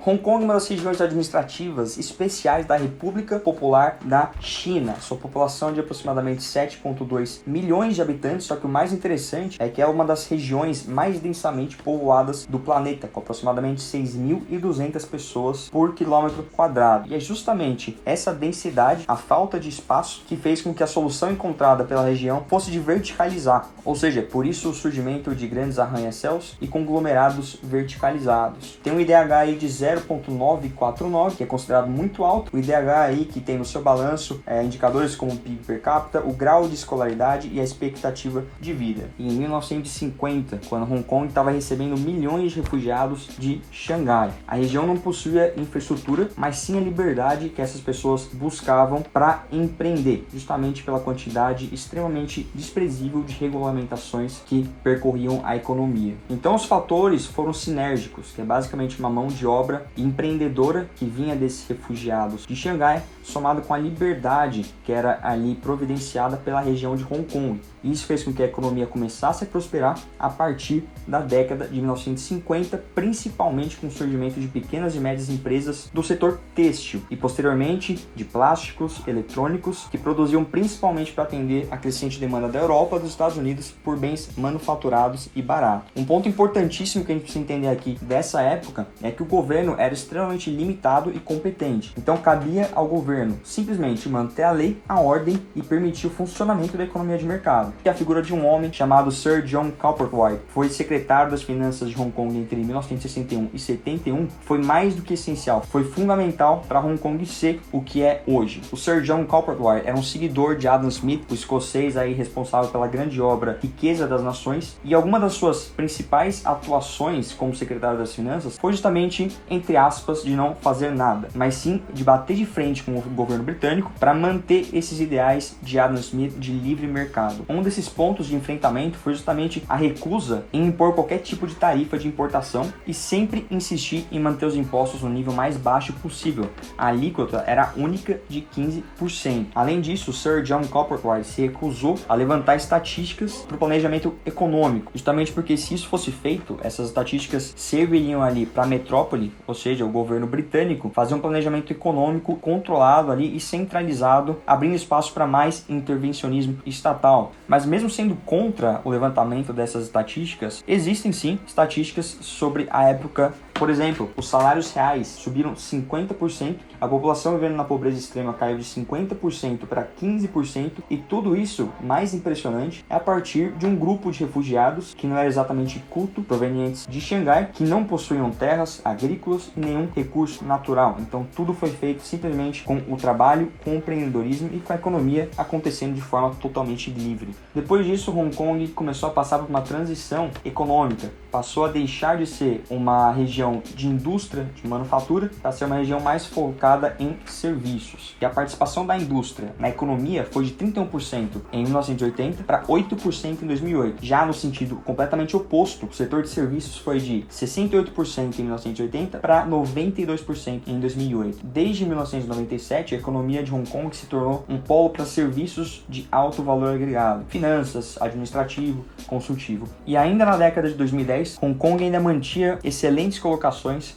Hong Kong é uma das regiões administrativas especiais da República Popular da China. Sua população é de aproximadamente 7,2 milhões de habitantes, só que o mais interessante é que é uma das regiões mais densamente povoadas do planeta, com aproximadamente 6.200 pessoas por quilômetro quadrado. E é justamente essa densidade, a falta de espaço, que fez com que a solução encontrada pela região fosse de verticalizar, ou seja, por isso o surgimento de grandes arranha-céus e conglomerados verticalizados. Tem um IDH aí de 0,949, que é considerado muito alto. O IDH aí que tem no seu balanço indicadores como o PIB per capita, o grau de escolaridade e a expectativa de vida. E em 1950, quando Hong Kong estava recebendo milhões de refugiados de Xangai, a região não possuía infraestrutura, mas sim a liberdade que essas pessoas buscavam para empreender, justamente pela quantidade extremamente desprezível de regulamentações que percorriam a economia. Então os fatores foram sinérgicos, que é basicamente uma mão de obra empreendedora que vinha desses refugiados de Xangai, somado com a liberdade que era ali providenciada pela região de Hong Kong. Isso fez com que a economia começasse a prosperar a partir da década de 1950, principalmente com o surgimento de pequenas e médias empresas do setor têxtil e posteriormente de plásticos, eletrônicos, que produziam principalmente para atender a crescente demanda da Europa e dos Estados Unidos por bens manufaturados e baratos. Um ponto importantíssimo que a gente precisa entender aqui dessa época é que o governo era extremamente limitado e competente. Então cabia ao governo simplesmente manter a lei, a ordem e permitir o funcionamento da economia de mercado. E a figura de um homem chamado Sir John Cowperwood foi secretário das finanças de Hong Kong entre 1961 e 71, foi mais do que essencial, foi fundamental para Hong Kong ser o que é hoje. O Sir John Cowperwood era um seguidor de Adam Smith, o escocês aí responsável pela grande obra Riqueza das Nações, e alguma das suas principais atuações como secretário das finanças foi justamente, entre aspas, de não fazer nada, mas sim de bater de frente com o governo britânico para manter esses ideais de Adam Smith de livre mercado. Um desses pontos de enfrentamento foi justamente a recusa em impor qualquer tipo de tarifa de importação e sempre insistir em manter os impostos no nível mais baixo possível. A alíquota era única de 15%. Além disso, o Sir John Cowperwood se recusou a levantar estatísticas para o planejamento econômico, justamente porque se isso fosse feito, essas estatísticas serviriam ali para a metrópole, ou seja, o governo britânico, fazer um planejamento econômico controlado ali e centralizado, abrindo espaço para mais intervencionismo estatal. Mas mesmo sendo contra o levantamento dessas estatísticas, existem sim estatísticas sobre a época. Por exemplo, os salários reais subiram 50%, a população vivendo na pobreza extrema caiu de 50% para 15%, e tudo isso, mais impressionante, é a partir de um grupo de refugiados que não era exatamente culto, provenientes de Xangai, que não possuíam terras agrícolas e nenhum recurso natural. Então tudo foi feito simplesmente com o trabalho, com o empreendedorismo e com a economia acontecendo de forma totalmente livre. Depois disso, Hong Kong começou a passar por uma transição econômica, passou a deixar de ser uma região de indústria, de manufatura, para ser uma região mais focada em serviços. E a participação da indústria na economia foi de 31% em 1980 para 8% em 2008. Já no sentido completamente oposto, o setor de serviços foi de 68% em 1980 para 92% em 2008. Desde 1997, a economia de Hong Kong se tornou um polo para serviços de alto valor agregado, finanças, administrativo, consultivo. E ainda na década de 2010, Hong Kong ainda mantinha excelentes colocações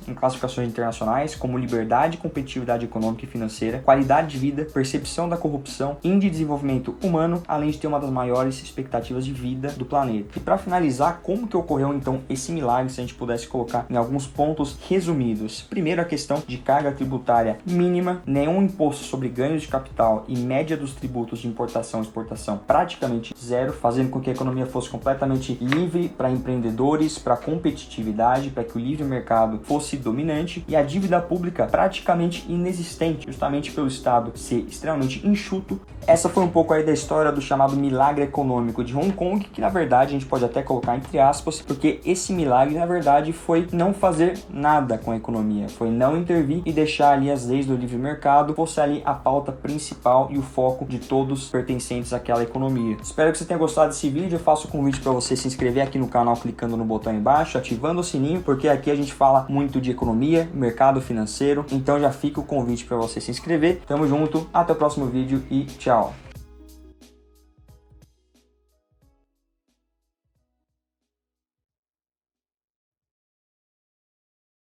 em classificações internacionais como liberdade, competitividade econômica e financeira, qualidade de vida, percepção da corrupção, índice de desenvolvimento humano, além de ter uma das maiores expectativas de vida do planeta. E para finalizar, como que ocorreu então esse milagre, se a gente pudesse colocar em alguns pontos resumidos? Primeiro, a questão de carga tributária mínima, nenhum imposto sobre ganhos de capital e média dos tributos de importação e exportação praticamente zero, fazendo com que a economia fosse completamente livre para empreendedores, para competitividade, para que o livre mercado fosse dominante, e a dívida pública praticamente inexistente, justamente pelo Estado ser extremamente enxuto. Essa foi um pouco aí da história do chamado milagre econômico de Hong Kong, que na verdade a gente pode até colocar entre aspas, porque esse milagre na verdade foi não fazer nada com a economia, foi não intervir e deixar ali as leis do livre mercado fosse ali a pauta principal e o foco de todos pertencentes àquela economia. Espero que você tenha gostado desse vídeo. Eu faço o convite para você se inscrever aqui no canal clicando no botão embaixo, ativando o sininho, porque aqui a gente fala muito de economia, mercado financeiro, então já fica o convite para você se inscrever. Tamo junto, até o próximo vídeo e tchau!